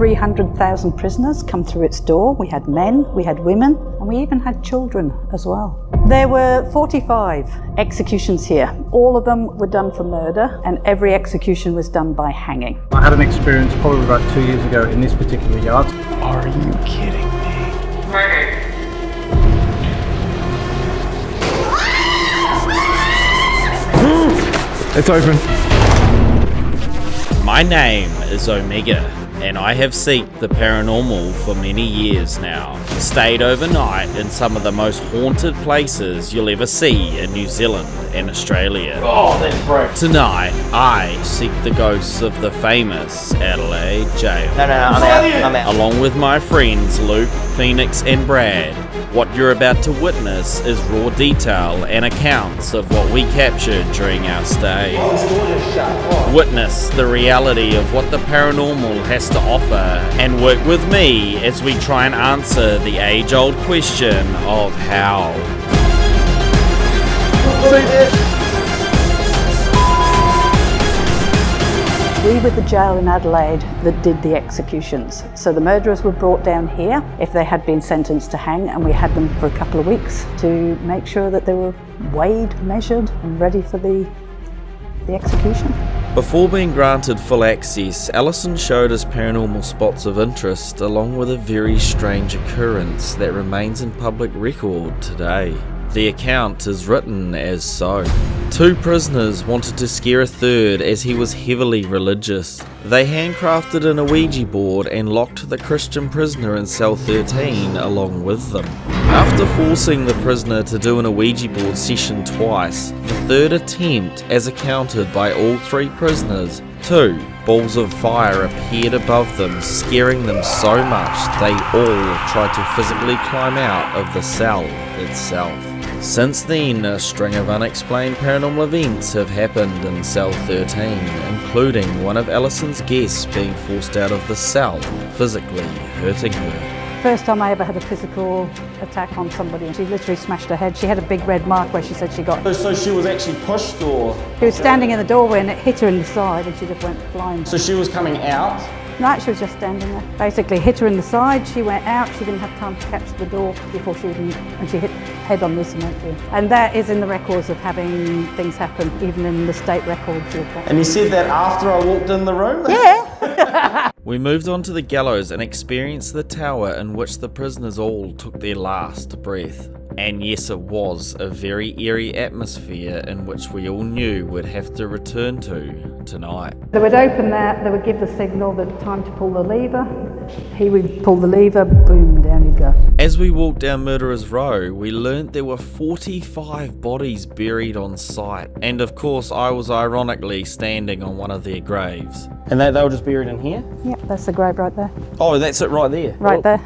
300,000 prisoners come through its door. We had men, we had women, and we even had children as well. There were 45 executions here. All of them were done for murder, and every execution was done by hanging. I had an experience probably about 2 years ago in this particular yard. Are you kidding me? Murder. It's open. My name is Omega, and I have sought the paranormal for many years now. Stayed overnight in some of the most haunted places you'll ever see in New Zealand and Australia. Oh, that's great. Tonight, I seek the ghosts of the famous Adelaide Gaol. No, I'm out. Along with my friends Luke, Phoenix, and Brad. What you're about to witness is raw detail and accounts of what we captured during our stay. Witness the reality of what the paranormal has to offer and work with me as we try and answer the age-old question of how. We were the jail in Adelaide that did the executions. So the murderers were brought down here if they had been sentenced to hang, and we had them for a couple of weeks to make sure that they were weighed, measured, and ready for the execution. Before being granted full access, Alison showed us paranormal spots of interest along with a very strange occurrence that remains in public record today. The account is written as so. 2 prisoners wanted to scare a third as he was heavily religious. They handcrafted an Ouija board and locked the Christian prisoner in cell 13 along with them. After forcing the prisoner to do an Ouija board session twice, the third attempt, as accounted by all 3 prisoners, 2 balls of fire appeared above them, scaring them so much they all tried to physically climb out of the cell itself. Since then, a string of unexplained paranormal events have happened in cell 13, including one of Alison's guests being forced out of the cell, physically hurting her. First time I ever had a physical attack on somebody, and she literally smashed her head. She had a big red mark where she said she got... So she was actually pushed, or? She was standing in the doorway and it hit her in the side and she just went flying. So she was coming out? No, she was just standing there. Basically hit her in the side, she went out, she didn't have time to catch the door before she even... and she hit head on this and went through. And that is in the records of having things happen, even in the state records. And you said that after I walked in the room? Yeah! We moved on to the gallows and experienced the tower in which the prisoners all took their last breath. And yes, it was a very eerie atmosphere in which we all knew we'd have to return to tonight. They would open that, they would give the signal that time to pull the lever. He would pull the lever, boom, down he'd go. As we walked down Murderer's Row, we learnt there were 45 bodies buried on site. And of course, I was ironically standing on one of their graves. And they were just buried in here? Yep, that's the grave right there. Oh, that's it right there? Right there.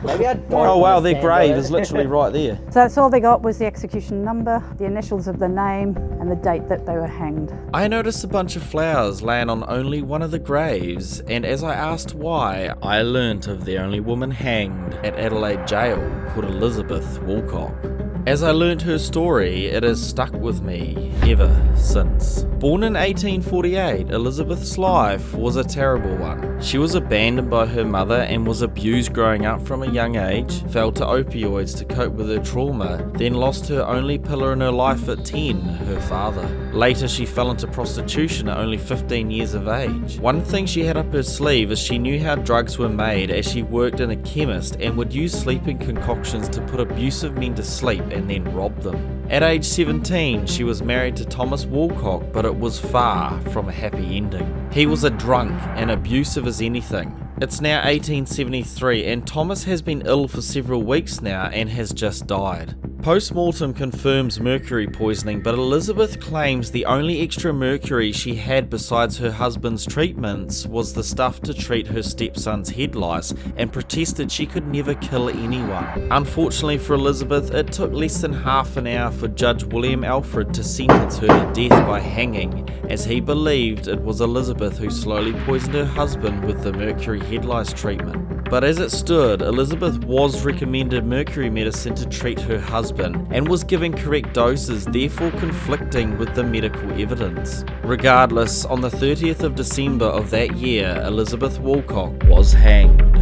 Oh wow, their grave is literally right there. So that's all they got was the execution number, the initials of the name, and the date that they were hanged. I noticed a bunch of flowers laying on only one of the graves, and as I asked why, I learnt of the only woman hanged at Adelaide Gaol called Elizabeth Woolcock. As I learnt her story, it has stuck with me ever since. Born in 1848, Elizabeth's life was a terrible one. She was abandoned by her mother and was abused growing up from a young age, fell to opioids to cope with her trauma, then lost her only pillar in her life at 10, her father. Later she fell into prostitution at only 15 years of age. One thing she had up her sleeve is she knew how drugs were made, as she worked in a chemist and would use sleeping concoctions to put abusive men to sleep and then rob them. At age 17, she was married to Thomas Woolcock, but it was far from a happy ending. He was a drunk and abusive as anything. It's now 1873 and Thomas has been ill for several weeks now and has just died. Post-mortem confirms mercury poisoning, but Elizabeth claims the only extra mercury she had besides her husband's treatments was the stuff to treat her stepson's head lice, and protested she could never kill anyone. Unfortunately for Elizabeth, it took less than half an hour for Judge William Alfred to sentence her to death by hanging, as he believed it was Elizabeth who slowly poisoned her husband with the mercury head lice treatment. But as it stood, Elizabeth was recommended mercury medicine to treat her husband and was given correct doses, therefore conflicting with the medical evidence. Regardless, on the 30th of December of that year, Elizabeth Woolcock was hanged.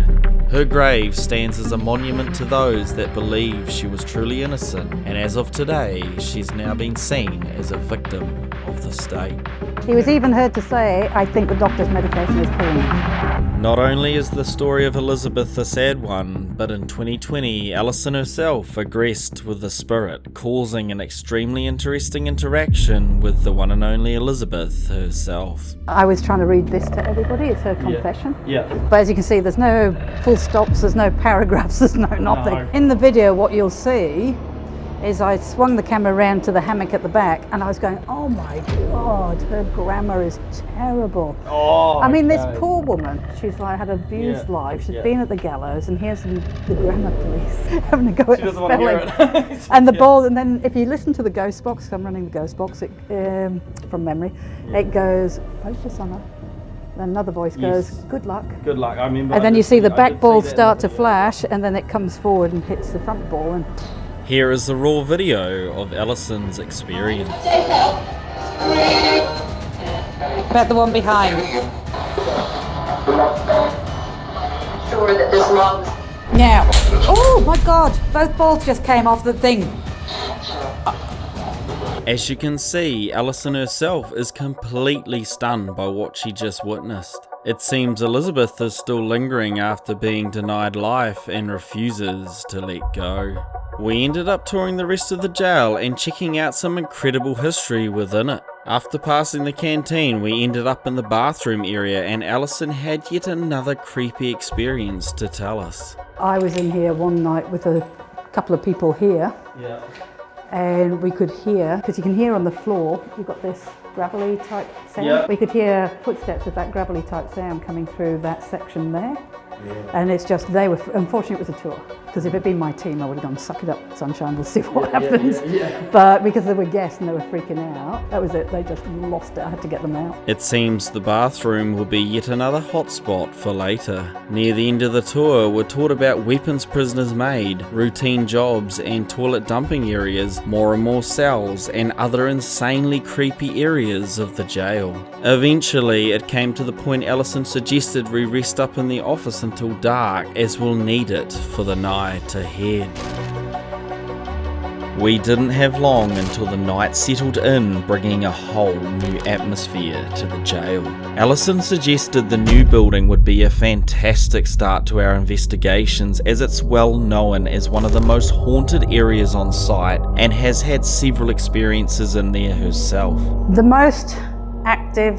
Her grave stands as a monument to those that believe she was truly innocent, and as of today, she's now been seen as a victim of the state. He was even heard to say, I think the doctor's medication is killing me. Not only is the story of Elizabeth a sad one, but in 2020, Alison herself aggressed with the spirit, causing an extremely interesting interaction with the one and only Elizabeth herself. I was trying to read this to everybody, it's her confession. Yeah. But as you can see, there's no full stops, there's no paragraphs, there's no nothing. No. In the video, what you'll see is I swung the camera around to the hammock at the back and I was going, oh my God, her grammar is terrible. Oh, I mean, this okay. poor woman, she's like had an abused life, she's yeah. been at the gallows, and here's the grammar police having a go at She doesn't want to hear spelling. it. And the ball, and then if you listen to the ghost box, I'm running the ghost box from memory, it goes, focus on her. Then another voice goes, Yes. good luck. Good luck, I remember. And I then did you see the I back did ball see that start in to the video. flash, and then it comes forward and hits the front ball. And Here is the raw video of Alison's experience. about the one behind. Sure that this logs. Now, oh my God, both balls just came off the thing. As you can see, Alison herself is completely stunned by what she just witnessed. It seems Elizabeth is still lingering after being denied life and refuses to let go. We ended up touring the rest of the jail and checking out some incredible history within it. After passing the canteen, we ended up in the bathroom area and Alison had yet another creepy experience to tell us. I was in here one night with a couple of people here. Yeah. And we could hear, because you can hear on the floor, you've got this gravelly type sound. Yeah. We could hear footsteps of that gravelly type sound coming through that section there. And it's just, unfortunately it was a tour, because if it'd been my team I would have gone, suck it up sunshine, we'll see what happens. But because they were guests and they were freaking out, that was it, they just lost it, I had to get them out. It seems the bathroom will be yet another hotspot for later. Near the end of the tour, we're taught about weapons prisoners made, routine jobs and toilet dumping areas, more and more cells and other insanely creepy areas of the jail. Eventually, it came to the point Alison suggested we rest up in the office until dark, as we'll need it for the night ahead. We didn't have long until the night settled in, bringing a whole new atmosphere to the jail. Alison suggested the new building would be a fantastic start to our investigations, as it's well known as one of the most haunted areas on site and has had several experiences in there herself. The most active,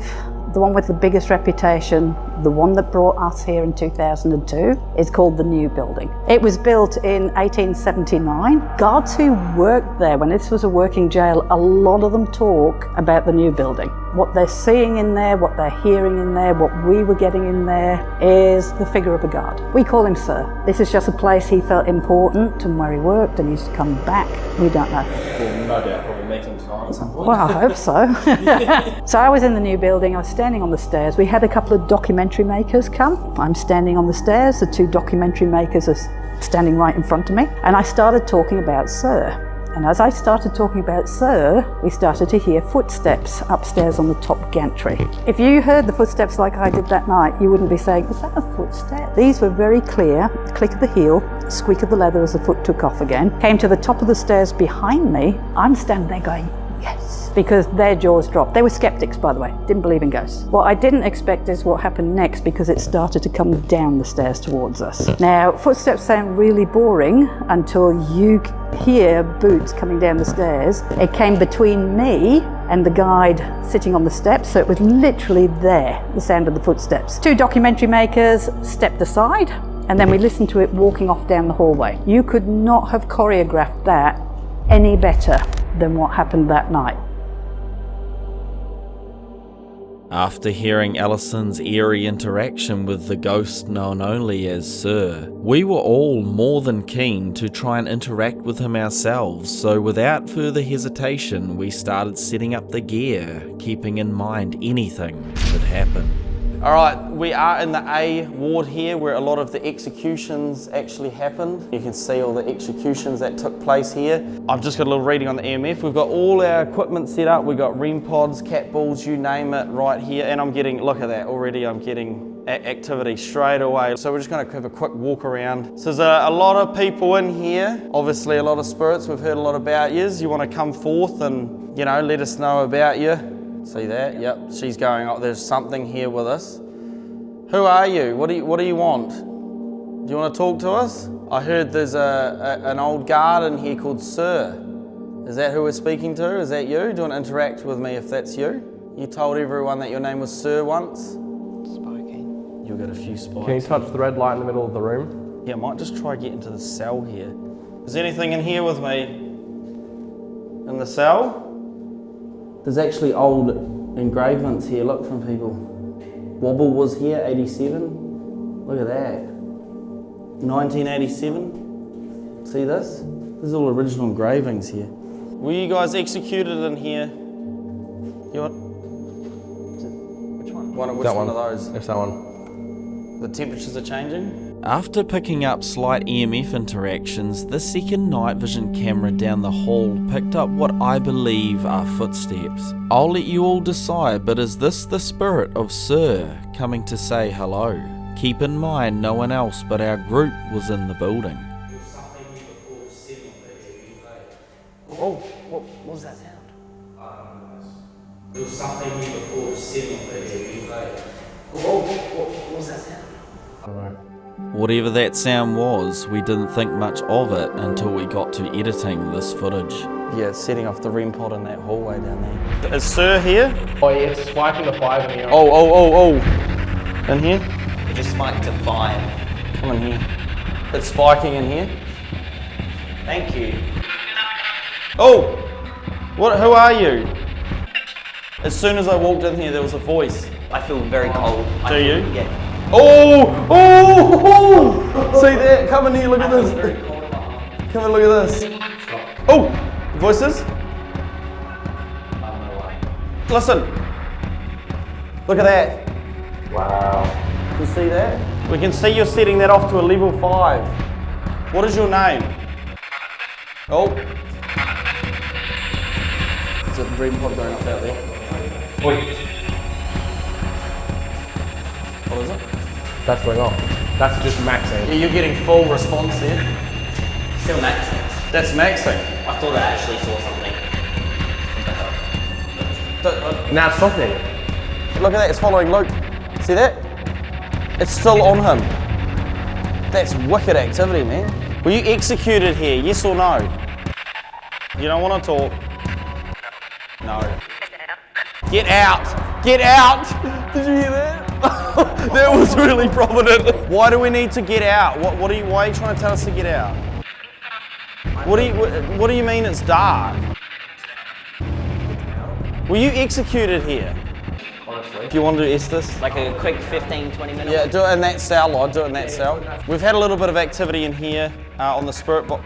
the one with the biggest reputation, the one that brought us here in 2002, is called the New Building. It was built in 1879. Guards who worked there, when this was a working jail, a lot of them talk about the New Building. What they're seeing in there, what they're hearing in there, what we were getting in there is the figure of a guard. We call him Sir. This is just a place he felt important and where he worked and he used to come back. We don't know. Well, no doubt probably meeting tonight or something. Well, I hope so. So I was in the New Building, I was standing on the stairs. We had a couple of documentary makers come. I'm standing on the stairs, the two documentary makers are standing right in front of me, and I started talking about Sir. And as I started talking about Sir, we started to hear footsteps upstairs on the top gantry. If you heard the footsteps like I did that night, you wouldn't be saying, is that a footstep? These were very clear, click of the heel, squeak of the leather as the foot took off again. Came to the top of the stairs behind me. I'm standing there going, yes, because their jaws dropped. They were skeptics, by the way, didn't believe in ghosts. What I didn't expect is what happened next, because it started to come down the stairs towards us. Now, footsteps sound really boring until you hear boots coming down the stairs. It came between me and the guide sitting on the steps, so it was literally there, the sound of the footsteps. Two documentary makers stepped aside, and then we listened to it walking off down the hallway. You could not have choreographed that any better than what happened that night. After hearing Alison's eerie interaction with the ghost known only as Sir, we were all more than keen to try and interact with him ourselves, so without further hesitation we started setting up the gear, keeping in mind anything could happen. All right, we are in the A ward here where a lot of the executions actually happened. You can see all the executions that took place here. I've just got a little reading on the EMF. We've got all our equipment set up. We've got REM pods, cat balls, you name it, right here. And I'm getting, look at that, already I'm getting activity straight away. So we're just gonna have a quick walk around. So there's a lot of people in here. Obviously a lot of spirits. We've heard a lot about yous. You wanna come forth and, you know, let us know about you. See that? Yep, she's going, oh, there's something here with us. Who are you? What do you want? Do you want to talk to us? I heard there's an old guard in here called Sir. Is that who we're speaking to? Is that you? Do you want to interact with me if that's you? You told everyone that your name was Sir once? Spiking. You've got a few spikes. Can you touch the red light in the middle of the room? Yeah, I might just try to get into the cell here. Is there anything in here with me? In the cell? There's actually old engravements here, look, from people. Wobble was here, 87. Look at that. 1987. See this? This is all original engravings here. Were you guys executed in here? You want? Which one? Which one of those? It's that one. The temperatures are changing? After picking up slight EMF interactions, the second night vision camera down the hall picked up what I believe are footsteps. I'll let you all decide, but is this the spirit of Sir coming to say hello? Keep in mind, no one else but our group was in the building. Oh, what was that sound? There was something here before 7:30 you played. What was that sound? I don't know. Whatever that sound was, we didn't think much of it until we got to editing this footage. Yeah, it's setting off the REM pod in that hallway down there. Is Sir here? Oh yeah, it's spiking to 5 in here. Oh. In here? It just spiked to 5. Come in here. It's spiking in here. Thank you. Oh! Who are you? As soon as I walked in here, there was a voice. I feel very cold. Do you? Yeah. Oh! See that? Come in here, look at this. Come and look at this. Oh! Voices? Listen. Look at that. Wow. Can you see that? We can see you're setting that off to a level 5. What is your name? Oh. Is it the REM pod going off out there? Wait. What is it? That's going off. That's just maxing. Yeah, you're getting full response there. Still maxing. That's maxing. I thought I actually saw something. Now it's stopping. Look at that, it's following Luke. See that? It's still on him. That's wicked activity, man. Were you executed here, yes or no? You don't want to talk? No. Get out! Get out! Did you hear that? That was really prominent. Why do we need to get out? Why are you trying to tell us to get out? What do you mean it's dark? Were you executed here? Honestly. Do you want to do Estes? Like a quick 15-20 minutes? Yeah, do it in that cell, Lod. Do it in that cell. We've had a little bit of activity in here on the spirit box.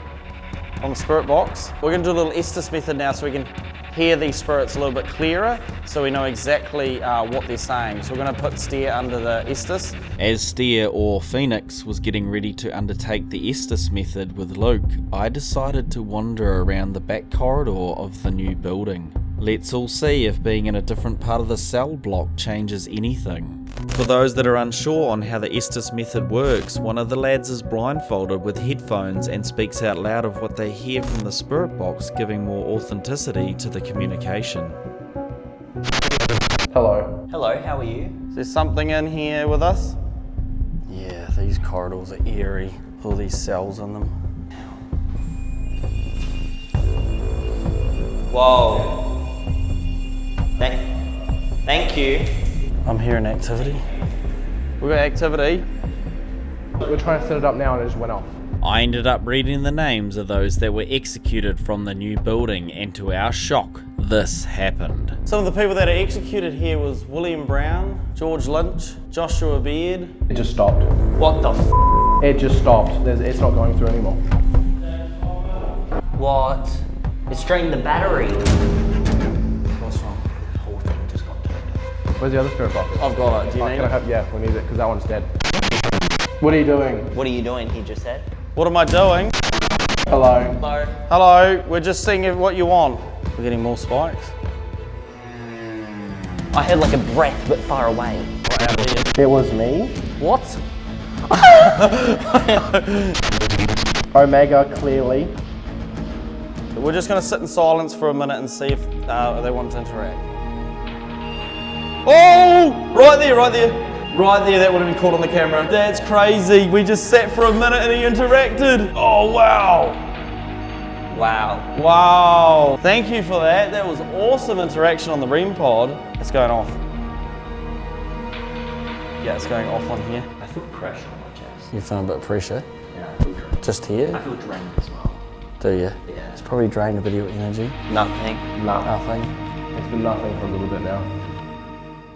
We're going to do a little Estes method now so we can hear these spirits a little bit clearer, so we know exactly what they're saying. So we're going to put Steer under the Estes. As Steer, or Phoenix, was getting ready to undertake the Estes method with Luke, I decided to wander around the back corridor of the new building. Let's all see if being in a different part of the cell block changes anything. For those that are unsure on how the Estes method works, one of the lads is blindfolded with headphones and speaks out loud of what they hear from the spirit box, giving more authenticity to the communication. Hello. Hello, how are you? Is there something in here with us? Yeah, these corridors are eerie. All these cells in them. Whoa. Thank you. I'm hearing activity. We got activity. We're trying to set it up now and it just went off. I ended up reading the names of those that were executed from the new building, and to our shock, this happened. Some of the people that are executed here was William Brown, George Lynch, Joshua Beard. It just stopped. What the f? It just stopped. It's not going through anymore. What? It's drained the battery. What's wrong? The whole thing just got turned off. Where's the other spirit box? I've got it. Do you need Can I it? have? Yeah, we need it because that one's dead. What are you doing? What are you doing? He just said. What am I doing? Hello. Hello. Hello, we're just seeing what you want. We're getting more spikes. I heard like a breath, but far away. It was me. What? Omega, clearly. We're just going to sit in silence for a minute and see if they want to interact. Oh! Right there, right there. Right there, that would have been caught on the camera. That's crazy. We just sat for a minute and he interacted. Oh, wow. Wow. Wow. Thank you for that. That was awesome interaction on the REM pod. It's going off. Yeah, it's going off on here. I feel pressure on my chest. You feel a bit of pressure? Yeah, I feel drained. Just here? I feel drained as well. Do you? Yeah. It's probably drained a bit of your energy. Nothing. Nothing. It's been nothing for a little bit now.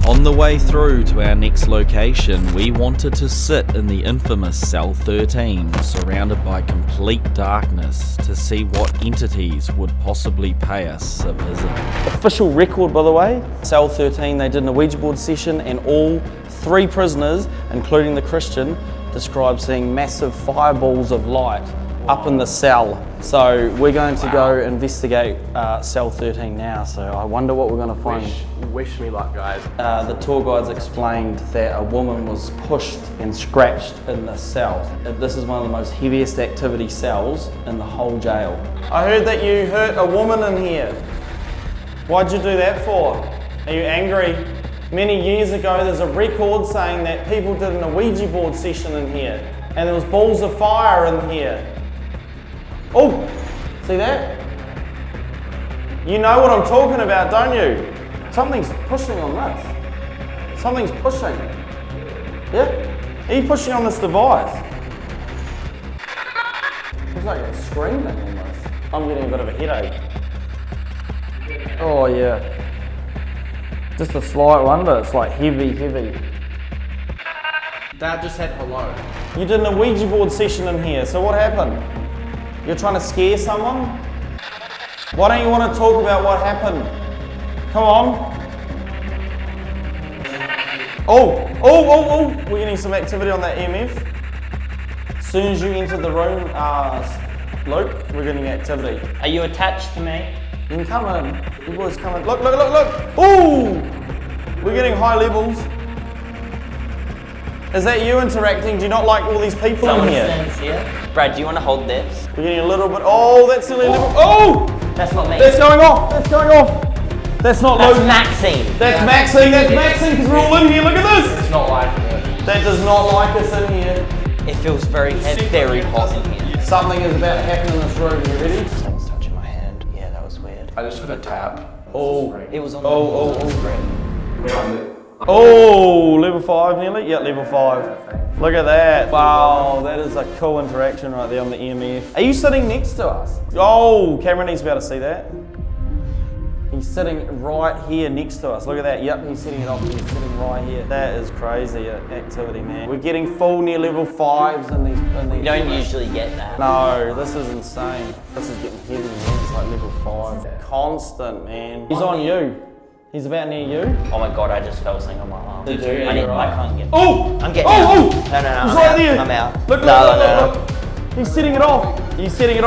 On the way through to our next location, we wanted to sit in the infamous Cell 13, surrounded by complete darkness, to see what entities would possibly pay us a visit. Official record, by the way, Cell 13, they did an Ouija board session and all 3 prisoners, including the Christian, described seeing massive fireballs of light up in the cell. So we're going to go investigate Cell 13 now, so I wonder what we're going to find. Wish me luck, guys. The tour guides explained that a woman was pushed and scratched in the cell. This is one of the most heaviest activity cells in the whole jail. I heard that you hurt a woman in here. Why'd you do that for? Are you angry? Many years ago, there's a record saying that people did an Ouija board session in here, and there was balls of fire in here. Oh, see that? You know what I'm talking about, don't you? Something's pushing on this. Something's pushing. Yeah? Are you pushing on this device? It's like it's screaming almost. I'm getting a bit of a headache. Oh yeah. Just a slight one, but it's like heavy. Dad just said hello. You did an Ouija board session in here, so what happened? You're trying to scare someone? Why don't you want to talk about what happened? Come on. Oh, we're getting some activity on that EMF. As soon as you enter the room, Luke, we're getting activity. Are you attached to me? You can come in. You boys come in. Look. Ooh! We're getting high levels. Is that you interacting? Do you not like all these people in here? Stands here. Brad, do you want to hold this? We're getting a little bit. Oh, that's silly level. Oh! That's not me. That's going off. That's not That's Luke. Maxine. That's Maxine because we're all in here. Look at this. It's not like it. That does not like us in here. It feels very hot in here. Something is about to happen in this room. You ready? Something's touching my hand. Yeah, that was weird. I just heard a tap. Oh. It was on Oh. the Oh, level 5 nearly? Yeah, level 5. Look at that. Wow, that is a cool interaction right there on the EMF. Are you sitting next to us? Oh, camera needs to be able to see that. He's sitting right here next to us. Look at that. Yep, he's setting it off. He's sitting right here. That is crazy activity, man. We're getting full near level 5s in these. You don't usually get that. No, this is insane. This is getting heavy, man. It's like level 5. Constant, man. He's on you. He's about near you. Oh my god, I just felt something on my arm. Did you? I can't get. Oh! I'm getting out. No, He's I'm right out. there. I'm out. Look. He's setting it off. He's sitting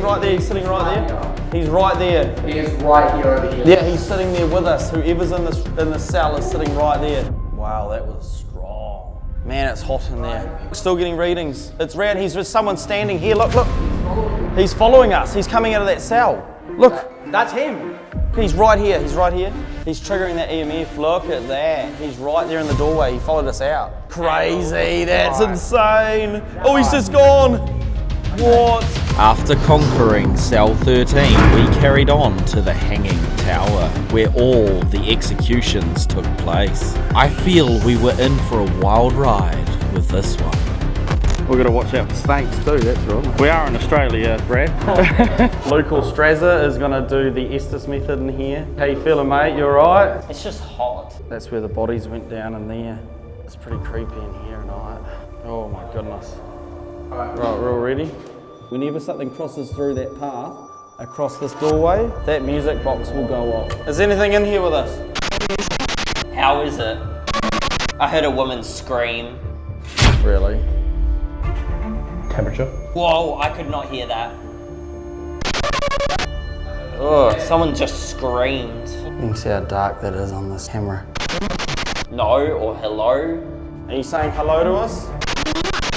right there. He's right there. He is right here over here. Yeah, he's sitting there with us. Whoever's in the cell is sitting right there. Wow, that was strong. Man, it's hot in there. We're still getting readings. It's round. He's with someone standing here. Look. He's following us. He's coming out of that cell. Look. That's him. He's right here. He's triggering that EMF. Look at that. He's right there in the doorway. He followed us out. Crazy. That's insane. Oh, he's just gone. What? After conquering Cell 13, we carried on to the Hanging Tower, where all the executions took place. I feel we were in for a wild ride with this one. We've got to watch out for snakes too, that's right. We are in Australia, Brad. Local Strazza is going to do the Estes method in here. How you feeling, mate? You alright? It's just hot. That's where the bodies went down in there. It's pretty creepy in here at night. Oh my goodness. Right, we're all ready? Whenever something crosses through that path, across this doorway, that music box will go off. Is anything in here with us? How is it? I heard a woman scream. Really? Temperature? Whoa, I could not hear that. Ugh, someone just screamed. You can see how dark that is on this camera. No or hello? Are you saying hello to us?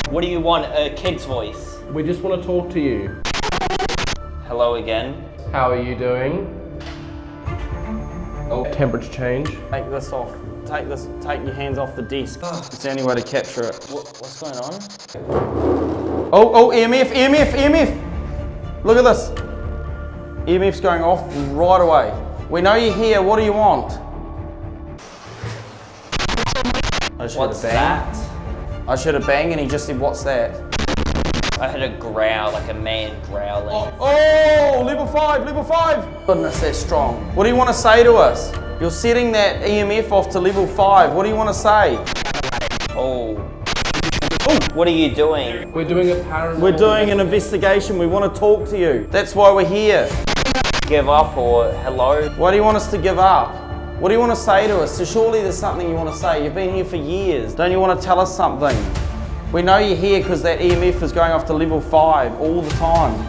What do you want? A kid's voice. We just want to talk to you. Hello again. How are you doing? Oh, temperature change. Take this off. Take your hands off the desk. It's the only way to capture it. What's going on? Oh, EMF. Look at this. EMF's going off right away. We know you're here, what do you want? What's that? I should have banged and he just said, what's that? I heard a growl, like a man growling. Oh, level 5. Goodness, that's strong. What do you want to say to us? You're setting that EMF off to level 5. What do you want to say? Oh. What are you doing? We're doing a paranormal. We're doing an investigation. We want to talk to you. That's why we're here. Give up or hello? Why do you want us to give up? What do you want to say to us? So surely there's something you want to say. You've been here for years. Don't you want to tell us something? We know you're here because that EMF is going off to level 5 all the time.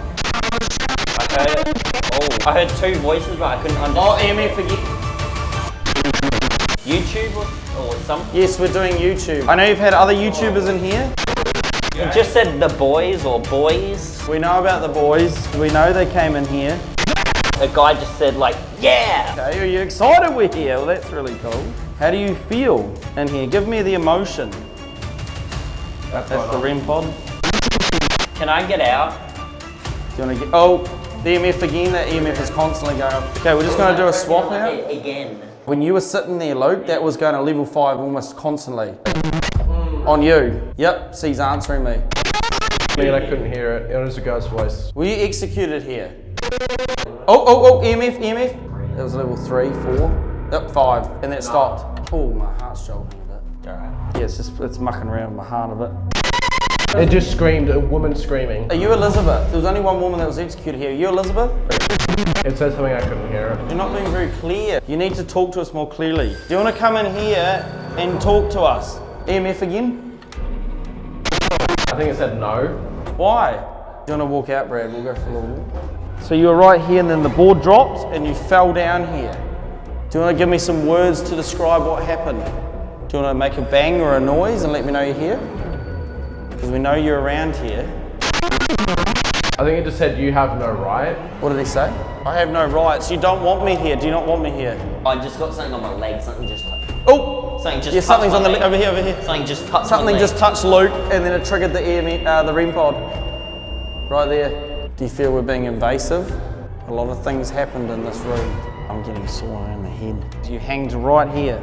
I heard 2 voices, but I couldn't understand. Oh, EMF again. YouTube or something? Yes, we're doing YouTube. I know you've had other YouTubers in here. You just said the boys or boys. We know about the boys. We know they came in here. A guy just said like, yeah! Okay, are you excited we're here? Well, that's really cool. How do you feel in here? Give me the emotion. That's the REM pod. Can I get out? Do you want to get... Oh, the EMF again. That EMF is constantly going up. Okay, we're just going to do a swap now. Again. When you were sitting there, Luke, that was going to level 5 almost constantly. On you. Yep, so he's answering me. Me and I couldn't hear it. It was a guy's voice. Were you executed here? Oh, EMF. That was level 3, 4. Yep, 5. And that stopped. Oh, my heart's jolting a bit. Alright. Yeah, it's mucking around with my heart a bit. It just screamed, a woman screaming. Are you Elizabeth? There was only one woman that was executed here. Are you Elizabeth? It said something I couldn't hear it. You're not being very clear. You need to talk to us more clearly. Do you want to come in here and talk to us? EMF again? I think it said no. Why? Do you want to walk out, Brad? We'll go for a little walk. So you were right here and then the board dropped and you fell down here. Do you want to give me some words to describe what happened? Do you want to make a bang or a noise and let me know you're here? Because we know you're around here. I think it just said you have no right. What did he say? I have no rights. You don't want me here. Do you not want me here? I just got something on my leg. Something just. Oh! Something just. Yeah, something's on the leg. over here. Something just touched. Something my leg. just touched Luke and then it triggered the the REM pod. Right there. Do you feel we're being invasive? A lot of things happened in this room. I'm getting sore around the head. You hanged right here.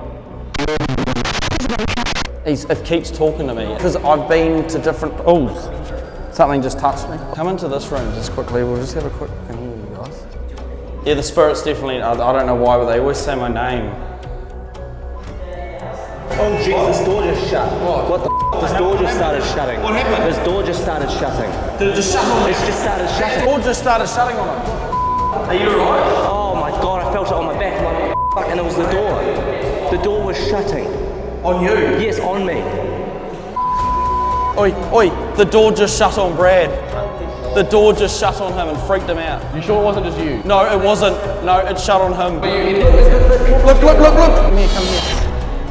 It keeps talking to me because I've been to different. Oh, something just touched me. Come into this room just quickly. We'll just have a quick thing here, you guys. Yeah, the spirits definitely. I don't know why, but they always say my name. Oh jeez, this door just shut. What the f***? This door just started shutting. What happened? This door just started shutting. Did it just shut on me? It just started shutting. The door just started shutting on it. Are you alright? Oh my god, I felt it on my back like f***, and it was the door. The door was shutting. On you? Yes, on me. Oi, the door just shut on Brad. The door just shut on him and freaked him out. You sure it wasn't just you? No, it wasn't. No, it shut on him. Look. Come here.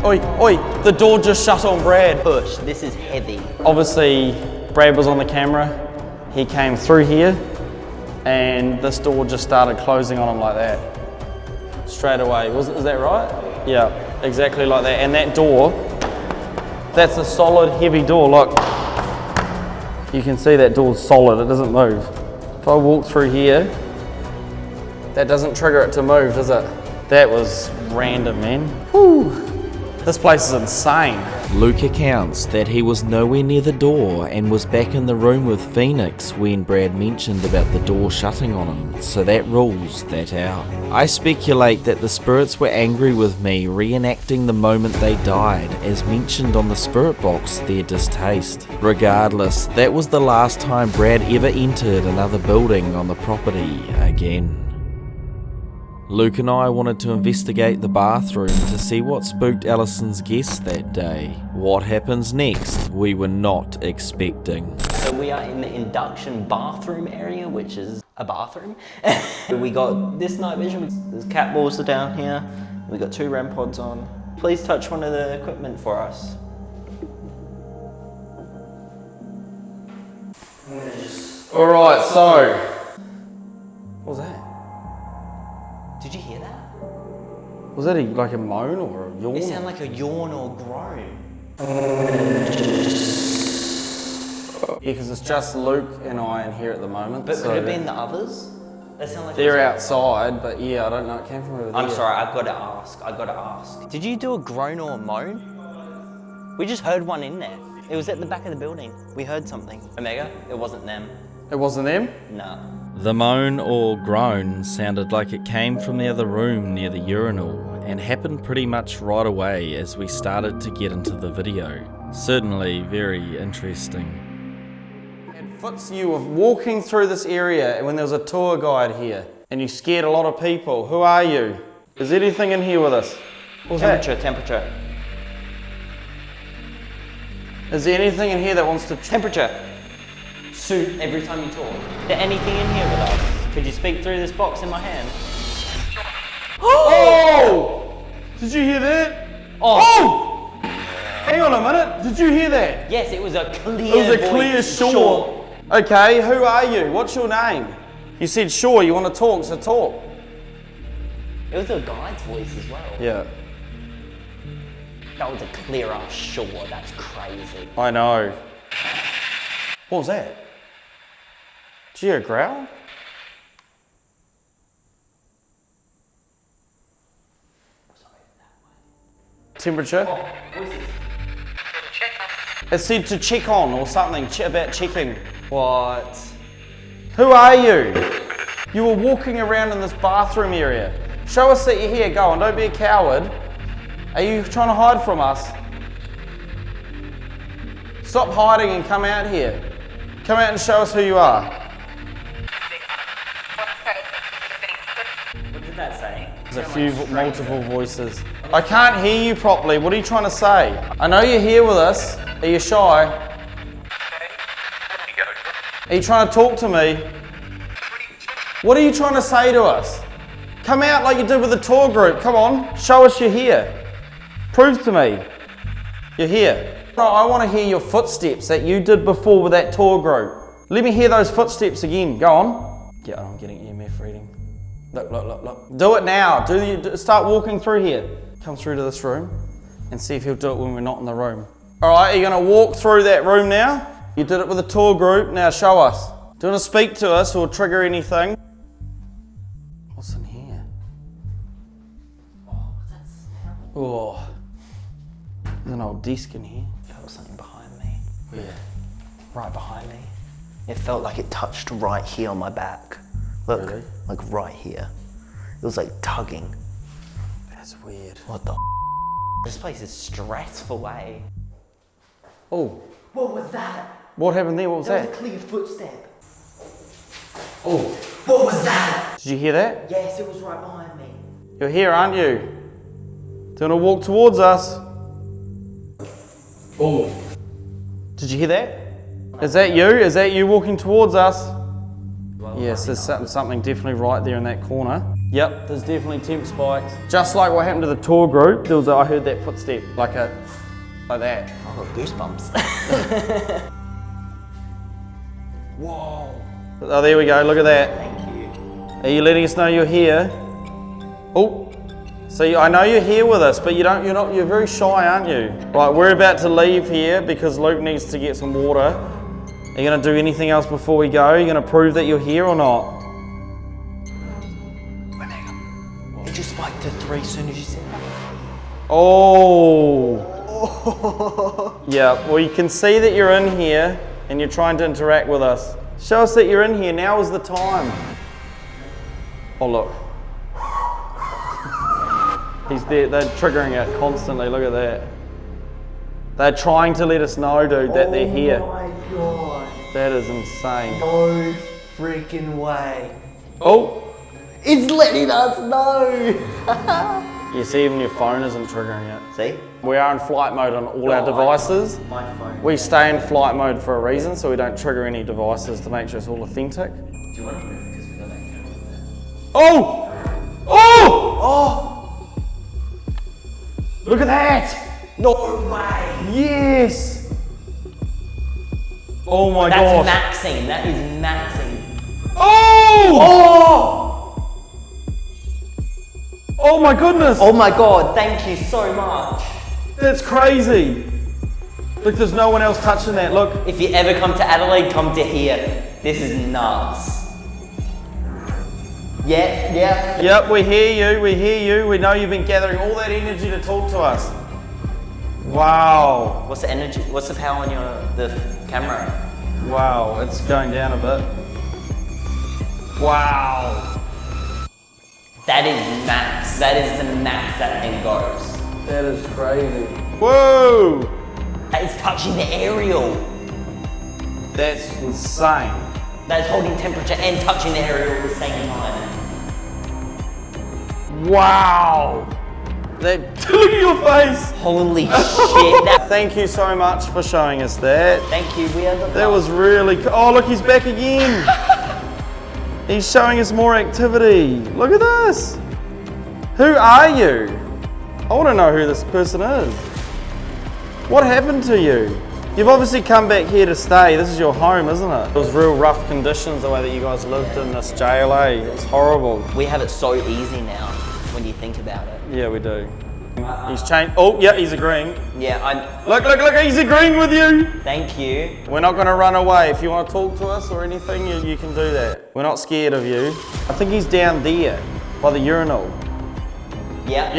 Oi, the door just shut on Brad. Push. This is heavy. Obviously, Brad was on the camera. He came through here and this door just started closing on him like that. Straight away. Is that right? Yeah, exactly like that. And that door, that's a solid, heavy door. Look, you can see that door's solid. It doesn't move. If I walk through here, that doesn't trigger it to move, does it? That was random, man. Whew. This place is insane. Luke accounts that he was nowhere near the door and was back in the room with Phoenix when Brad mentioned about the door shutting on him, so that rules that out. I speculate that the spirits were angry with me reenacting the moment they died, as mentioned on the spirit box, their distaste. Regardless, that was the last time Brad ever entered another building on the property again. Luke and I wanted to investigate the bathroom to see what spooked Alison's guests that day. What happens next, we were not expecting. So we are in the induction bathroom area, which is a bathroom. We got this night vision. There's cat balls are down here. We got 2 REM pods on. Please touch one of the equipment for us. Alright, so. What was that? Did you hear that? Was that like a moan or a yawn? It sounded like a yawn or groan. Yeah, because it's just Luke and I in here at the moment. But so could it have been the others? They sound like they're outside, but yeah, I don't know. It came from over there. I'm sorry, I've got to ask. Did you do a groan or a moan? We just heard one in there. It was at the back of the building. We heard something. Omega, it wasn't them. It wasn't them? No. The moan or groan sounded like it came from the other room near the urinal and happened pretty much right away as we started to get into the video. Certainly very interesting. Foots, you were walking through this area when there was a tour guide here and you scared a lot of people. Who are you? Is there anything in here with us? What's Temperature. Is there anything in here that wants to... Temperature. Suit every time you talk. Is there anything in here with us? Could you speak through this box in my hand? Oh! Did you hear that? Oh! Hang on a minute. Did you hear that? Yes, it was a clear It was a clear shore. Okay, who are you? What's your name? You said sure, you want to talk, so talk. It was a guide's voice as well. Yeah. That was a clear ass shore. That's crazy. I know. What was that? Did you hear a growl? Temperature? Oh, what is this? It said to check on or something, about checking. What? Who are you? You were walking around in this bathroom area. Show us that you're here, go on, don't be a coward. Are you trying to hide from us? Stop hiding and come out here. Come out and show us who you are. What did that say? There's a few multiple voices. I can't hear you properly. What are you trying to say? I know you're here with us. Are you shy? Are you trying to talk to me? What are you trying to say to us? Come out like you did with the tour group. Come on, show us you're here. Prove to me you're here. No, I want to hear your footsteps that you did before with that tour group. Let me hear those footsteps again. Go on. Yeah, I'm getting EMF reading. Look. Do it now. Start walking through here. Come through to this room and see if he'll do it when we're not in the room. All right, are you going to walk through that room now? You did it with a tour group. Now show us. Do you want to speak to us or trigger anything? What's in here? Oh, what's that smell? Oh, there's an old desk in here. I felt something behind me. Where? Right behind me. It felt like it touched right here on my back. Look, Really? like right here. It was like tugging. That's weird. What the This place is stressful, eh? Oh, What was that? what happened there? What was That that? was a clear footstep. Oh, What was that? did you hear that? Yes, it was right behind me. You're here, aren't you? Do you want to walk towards us? Oh. Did you hear that? Is that you? Is that you walking towards us? Yes, there's something definitely right there in that corner. Yep, there's definitely temp spikes. Just like what happened to the tour group, I heard that footstep, like that. I got goosebumps. Whoa. Oh, there we go, look at that. Thank you. Are you letting us know you're here? Oh, so I know you're here with us, but you're very shy, aren't you? Right, we're about to leave here because Luke needs to get some water. Are you going to do anything else before we go? Are you going to prove that you're here or not? It just spiked to 3 as soon as you said that. Oh. Yeah, well you can see that you're in here and you're trying to interact with us. Show us that you're in here, now is the time. Oh look. He's there, they're triggering it constantly, look at that. They're trying to let us know, dude, that they're here. Oh my god. That is insane. No freaking way. Oh, It's letting us know. You see, even your phone isn't triggering it. See? We are in flight mode on all our devices. My phone. We stay in flight mode for a reason, so we don't trigger any devices to make sure it's all authentic. Do you want to move because we got that camera there? Oh! Oh! Oh! Look at that! No way. Yes! Oh my That's gosh. maxing. That is maxing. Oh! Oh! Oh my goodness! Oh my god, thank you so much. That's crazy. Look, there's no one else touching that. Look. If you ever come to Adelaide, come to here. This is nuts. Yeah. Yep, we hear you, we hear you. We know you've been gathering all that energy to talk to us. Wow. What's the energy? What's the power on the camera? Wow, it's going down a bit. Wow. That is max. That is the max that thing goes. That is crazy. Whoa! That is touching the aerial. That's insane. That is holding temperature and touching the aerial at the same time. Wow! That, look at your face! Holy shit. Thank you so much for showing us that. Thank you, we are the That was really cool. Oh, look, he's back again. He's showing us more activity. Look at this. Who are you? I want to know who this person is. What happened to you? You've obviously come back here to stay. This is your home, isn't it? It was real rough conditions the way that you guys lived in this jail, eh? It was horrible. We have it so easy now when you think about it. Yeah, we do. He's changed. Oh, yeah, he's agreeing. Yeah, Look, he's agreeing with you. Thank you. We're not going to run away. If you want to talk to us or anything, you can do that. We're not scared of you. I think he's down there by the urinal. Yep.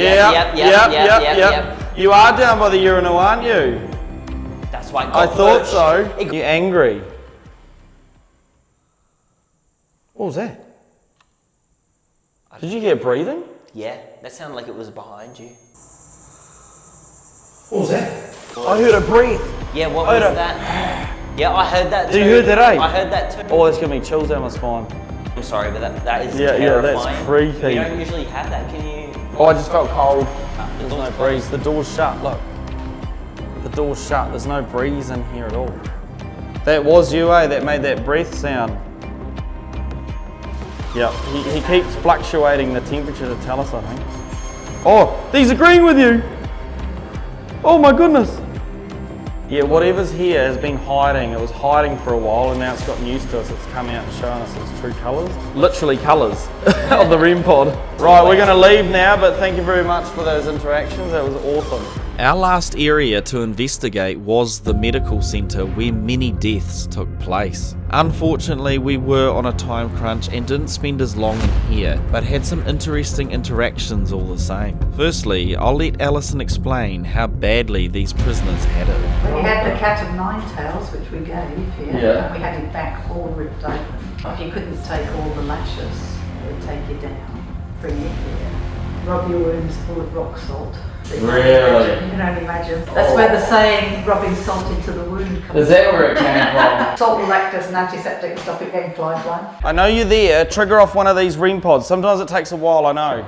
You are down by the urinal, aren't you? That's why I thought so. You're angry. What was that? Did you hear breathing? Yeah, that sounded like it was behind you. What was that? I heard a breath. Yeah, what was that? Yeah, I heard that too. You heard that, eh? I heard that too. Oh, that's giving me chills down my spine. I'm sorry, but that is Yeah, terrifying. that's creepy. You don't usually have that, can you? Oh, I just felt cold. There's no breeze. The door's shut, look. The door's shut. There's no breeze in here at all. That was you, eh? That made that breath sound. Yep, he keeps fluctuating the temperature to tell us, I think. Oh, he's agreeing with you. Oh my goodness. Yeah, whatever's here has been hiding. It was hiding for a while and now it's gotten used to us. It's come out and showing us its true colours. Literally colours of the REM pod. Right, we're going to leave now, but thank you very much for those interactions. That was awesome. Our last area to investigate was the medical centre where many deaths took place. Unfortunately, we were on a time crunch and didn't spend as long in here, but had some interesting interactions all the same. Firstly, I'll let Alison explain how badly these prisoners had it. We had the cat of nine tails, which we gave here, and we had his back all ripped open. If you couldn't take all the lashes, they'd take you down, bring you here, rub your wounds full of rock salt. So you can only imagine. That's where the saying, rubbing salt into the wound comes from. Is that where it came from? Salt will act as an antiseptic and stop it getting fly. I know you're there. Trigger off one of these REM pods. Sometimes it takes a while, I know.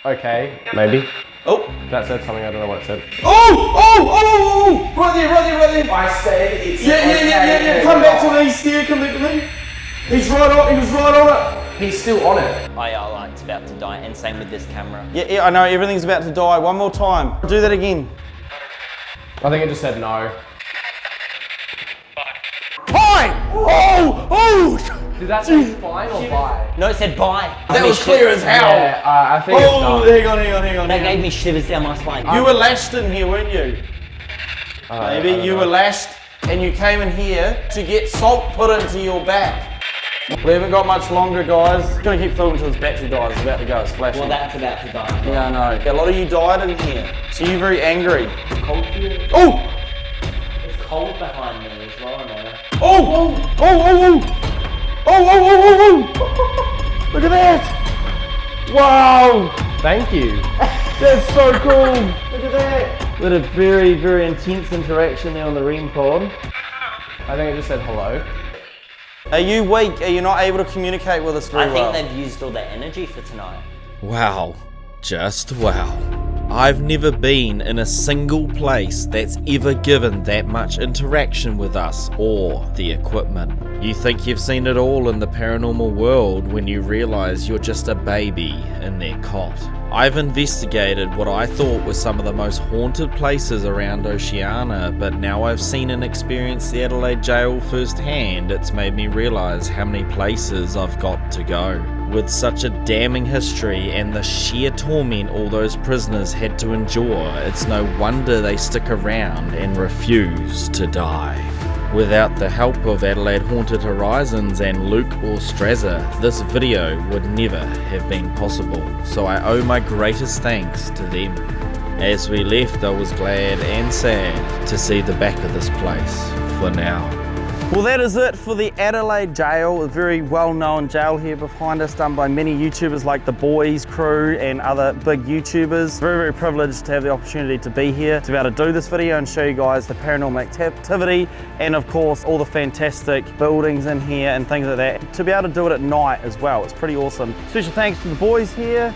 Okay, maybe. Oh. That said something, I don't know what it said. Oh! Right there. I said it's Yeah. Come back to me, Steer, come back to me. He was right on it. He's still on it. It's about to die, and same with this camera. Yeah, I know, everything's about to die. One more time. Do that again. I think it just said no. Hi! Oh! Did that say fine or bye? No, it said bye. That was clear as hell. Yeah, I think it's done. Hang on. That gave me shivers down my spine. You were lashed in here, weren't you? Maybe you were lashed and you came in here to get salt put into your back. We haven't got much longer, guys. I'm gonna keep filming until this battery dies. It's about to go, it's flashing. Well, that's about to die. Yeah, I know. A lot of you died in here, so you're very angry. It's cold here. Oh! It's cold behind me as well, I know. Oh! Look at that! Wow! Thank you. That's so cool! Look at that! We had a very, very intense interaction there on the REM pod. I think it just said hello. Are you weak? Are you not able to communicate with us very well? I think they've used all their energy for tonight. Wow, just wow. I've never been in a single place that's ever given that much interaction with us or the equipment. You think you've seen it all in the paranormal world when you realise you're just a baby in their cot. I've investigated what I thought were some of the most haunted places around Oceania, but now I've seen and experienced the Adelaide Gaol firsthand. It's made me realise how many places I've got to go. With such a damning history and the sheer torment all those prisoners had to endure, it's no wonder they stick around and refuse to die. Without the help of Adelaide Haunted Horizons and Luke or Strasser, this video would never have been possible, so I owe my greatest thanks to them. As we left, I was glad and sad to see the back of this place for now. Well, that is it for the Adelaide Gaol, a very well-known jail here behind us, done by many YouTubers like the Boys crew and other big YouTubers. Very, very privileged to have the opportunity to be here, to be able to do this video and show you guys the paranormal activity, and of course all the fantastic buildings in here and things like that. To be able to do it at night as well, it's pretty awesome. Special thanks to the boys here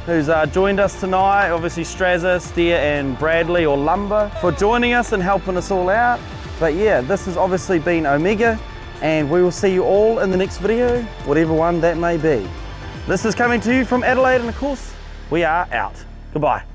who's joined us tonight, obviously Strasser, Steer and Bradley or Lumber, for joining us and helping us all out. But yeah, this has obviously been Omega, and we will see you all in the next video, whatever one that may be. This is coming to you from Adelaide, and of course, we are out. Goodbye.